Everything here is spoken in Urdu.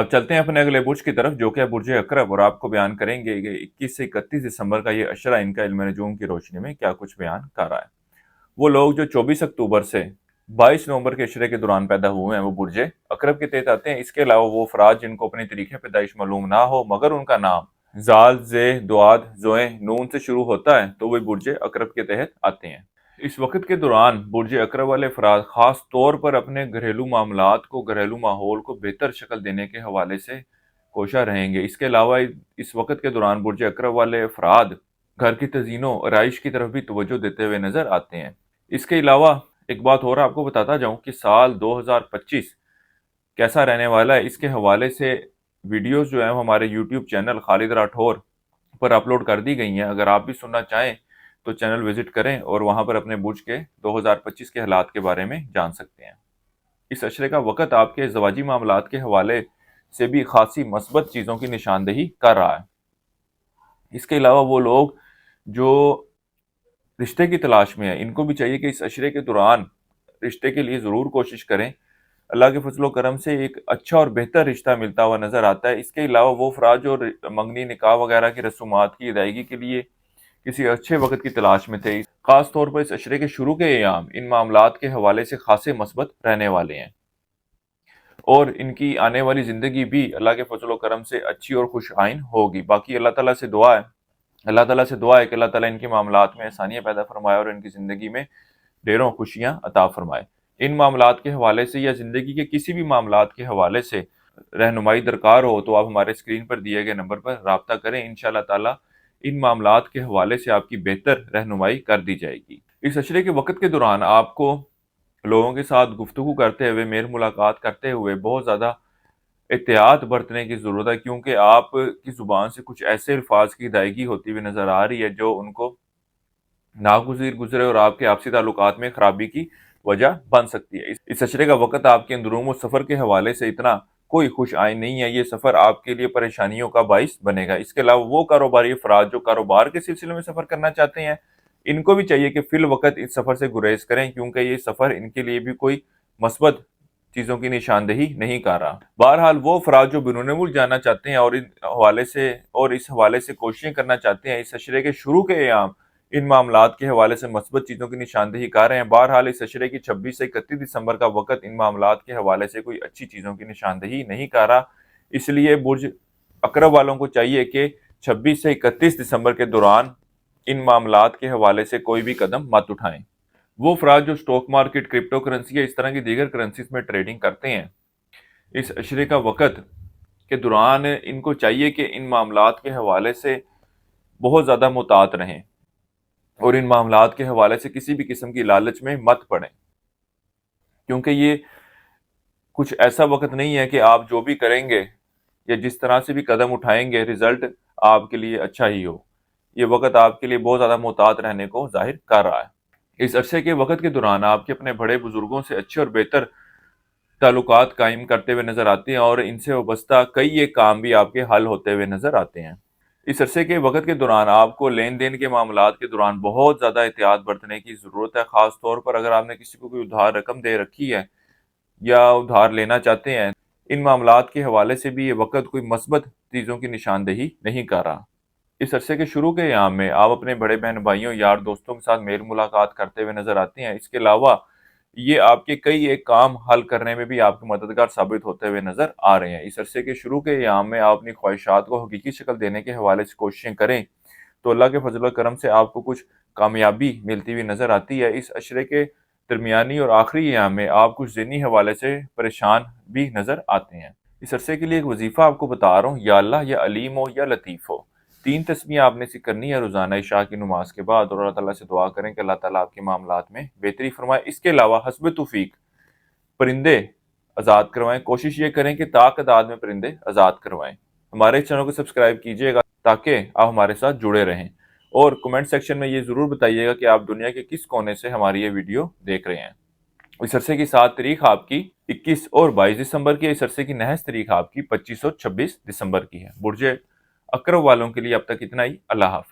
اب چلتے ہیں اپنے اگلے برج کی طرف جو کہ ہے برج اقرب، اور آپ کو بیان کریں گے کہ 21 سے 31 دسمبر کا یہ اشرہ ان کا علم نجوم کی روشنی میں کیا کچھ بیان کر رہا ہے۔ وہ لوگ جو 24 اکتوبر سے 22 نومبر کے اشرے کے دوران پیدا ہوئے ہیں وہ برج اقرب کے تحت آتے ہیں۔ اس کے علاوہ وہ افراد جن کو اپنی تاریخ پیدائش معلوم نہ ہو مگر ان کا نام زال، زے، دعاد، زوئیں، نون سے شروع ہوتا ہے تو وہ برج اقرب کے تحت آتے ہیں۔ اس وقت کے دوران برج اقرب والے افراد خاص طور پر اپنے گھریلو معاملات کو، گھریلو ماحول کو بہتر شکل دینے کے حوالے سے کوشاں رہیں گے۔ اس کے علاوہ اس وقت کے دوران برج اقرب والے افراد گھر کی تزئین و آرائش کی طرف بھی توجہ دیتے ہوئے نظر آتے ہیں۔ اس کے علاوہ ایک بات اور آپ کو بتاتا جاؤں کہ سال 2025 کیسا رہنے والا ہے، اس کے حوالے سے ویڈیوز جو ہیں ہمارے یوٹیوب چینل خالد راٹھور پر اپلوڈ کر دی گئی ہیں۔ اگر آپ بھی سننا چاہیں تو چینل وزٹ کریں اور وہاں پر اپنے برج کے 2025 کے حالات کے بارے میں جان سکتے ہیں۔ اس اشرے کا وقت آپ کے زواجی معاملات کے حوالے سے بھی خاصی مثبت چیزوں کی نشاندہی کر رہا ہے۔ اس کے علاوہ وہ لوگ جو رشتے کی تلاش میں ہیں ان کو بھی چاہیے کہ اس اشرے کے دوران رشتے کے لیے ضرور کوشش کریں۔ اللہ کے فضل و کرم سے ایک اچھا اور بہتر رشتہ ملتا ہوا نظر آتا ہے۔ اس کے علاوہ وہ افراد جو منگنی، نکاح وغیرہ کی رسومات کی ادائیگی کے لیے کسی اچھے وقت کی تلاش میں تھے، خاص طور پر اس اشرے کے شروع کے ایام ان معاملات کے حوالے سے خاصے مثبت رہنے والے ہیں، اور ان کی آنے والی زندگی بھی اللہ کے فضل و کرم سے اچھی اور خوش آئند ہوگی۔ باقی اللہ تعالیٰ سے دعا ہے کہ اللہ تعالیٰ ان کے معاملات میں آسانیاں پیدا فرمائے اور ان کی زندگی میں ڈھیروں خوشیاں عطا فرمائے۔ ان معاملات کے حوالے سے یا زندگی کے کسی بھی معاملات کے حوالے سے رہنمائی درکار ہو تو آپ ہمارے اسکرین پر دیے گئے نمبر پر رابطہ کریں۔ انشاءاللہ تعالیٰ ان معاملات کے حوالے سے آپ کی بہتر رہنمائی کر دی جائے گی۔ اس اشرے کے وقت کے دوران آپ کو لوگوں کے ساتھ گفتگو کرتے ہوئے، میل ملاقات کرتے ہوئے بہت زیادہ احتیاط برتنے کی ضرورت ہے، کیونکہ آپ کی زبان سے کچھ ایسے الفاظ کی ادائیگی ہوتی ہوئی نظر آ رہی ہے جو ان کو ناگزیر گزرے اور آپ کے آپسی تعلقات میں خرابی کی وجہ بن سکتی ہے۔ اس اشرے کا وقت آپ کے اندرون و سفر کے حوالے سے اتنا کوئی خوش آئند نہیں ہے، یہ سفر آپ کے لیے پریشانیوں کا باعث بنے گا۔ اس کے علاوہ وہ کاروباری افراد جو کاروبار کے سلسلے میں سفر کرنا چاہتے ہیں ان کو بھی چاہیے کہ فی الوقت اس سفر سے گریز کریں، کیونکہ یہ سفر ان کے لیے بھی کوئی مثبت چیزوں کی نشاندہی نہیں کر رہا۔ بہرحال وہ افراد جو بیرون ملک جانا چاہتے ہیں اور اس حوالے سے کوششیں کرنا چاہتے ہیں، اس اشرے کے شروع کے ایام ان معاملات کے حوالے سے مثبت چیزوں کی نشاندہی کر رہے ہیں۔ بہرحال اس اشرے کی 26 سے 31 دسمبر کا وقت ان معاملات کے حوالے سے کوئی اچھی چیزوں کی نشاندہی نہیں کر رہا، اس لیے برج اقرب والوں کو چاہیے کہ 26 سے 31 دسمبر کے دوران ان معاملات کے حوالے سے کوئی بھی قدم مت اٹھائیں۔ وہ افراد جو سٹاک مارکیٹ، کرپٹو کرنسی یا اس طرح کی دیگر کرنسیز میں ٹریڈنگ کرتے ہیں، اس اشرے کا وقت کے دوران ان کو چاہیے کہ ان معاملات کے حوالے سے بہت زیادہ محتاط رہیں اور ان معاملات کے حوالے سے کسی بھی قسم کی لالچ میں مت پڑیں، کیونکہ یہ کچھ ایسا وقت نہیں ہے کہ آپ جو بھی کریں گے یا جس طرح سے بھی قدم اٹھائیں گے رزلٹ آپ کے لیے اچھا ہی ہو۔ یہ وقت آپ کے لیے بہت زیادہ محتاط رہنے کو ظاہر کر رہا ہے۔ اس عرصے کے وقت کے دوران آپ کے اپنے بڑے بزرگوں سے اچھے اور بہتر تعلقات قائم کرتے ہوئے نظر آتے ہیں اور ان سے وابستہ کئی ایک کام بھی آپ کے حل ہوتے ہوئے نظر آتے ہیں۔ اس عرصے کے وقت کے دوران آپ کو لین دین کے معاملات کے دوران بہت زیادہ احتیاط برتنے کی ضرورت ہے، خاص طور پر اگر آپ نے کسی کو کوئی ادھار رقم دے رکھی ہے یا ادھار لینا چاہتے ہیں، ان معاملات کے حوالے سے بھی یہ وقت کوئی مثبت چیزوں کی نشاندہی نہیں کر رہا۔ اس عرصے کے شروع کے ایام میں آپ اپنے بڑے بہن بھائیوں، یار دوستوں کے ساتھ میل ملاقات کرتے ہوئے نظر آتے ہیں۔ اس کے علاوہ یہ آپ کے کئی ایک کام حل کرنے میں بھی آپ کے مددگار ثابت ہوتے ہوئے نظر آ رہے ہیں۔ اس عرصے کے شروع کے ایام میں آپ اپنی خواہشات کو حقیقی شکل دینے کے حوالے سے کوششیں کریں تو اللہ کے فضل و کرم سے آپ کو کچھ کامیابی ملتی ہوئی نظر آتی ہے۔ اس عشرے کے درمیانی اور آخری ایام میں آپ کچھ ذہنی حوالے سے پریشان بھی نظر آتے ہیں۔ اس عرصے کے لیے ایک وظیفہ آپ کو بتا رہا ہوں، یا اللہ، یا علیم ہو، یا لطیف ہو، 3 تسبیح آپ نے سے کرنی ہے روزانہ عشاء کی نماز کے بعد، اور اللہ تعالیٰ سے دعا کریں کہ اللہ تعالیٰ آپ کے معاملات میں بہتری فرمائے۔ اس کے علاوہ حسب توفیق پرندے آزاد کروائیں، کوشش یہ کریں کہ تعداد میں پرندے آزاد کروائیں۔ ہمارے چینل کو سبسکرائب کیجیے گا تاکہ آپ ہمارے ساتھ جڑے رہیں، اور کمنٹ سیکشن میں یہ ضرور بتائیے گا کہ آپ دنیا کے کس کونے سے ہماری یہ ویڈیو دیکھ رہے ہیں۔ اس عرصے کی 7 تاریخ آپ کی 21 اور 22 دسمبر کی، اس عرصے کی نحس تاریخ آپ کی 25 اور 26 دسمبر کی ہے۔ برج اقرب والوں کے لیے اب تک اتنا ہی۔ اللہ حافظ۔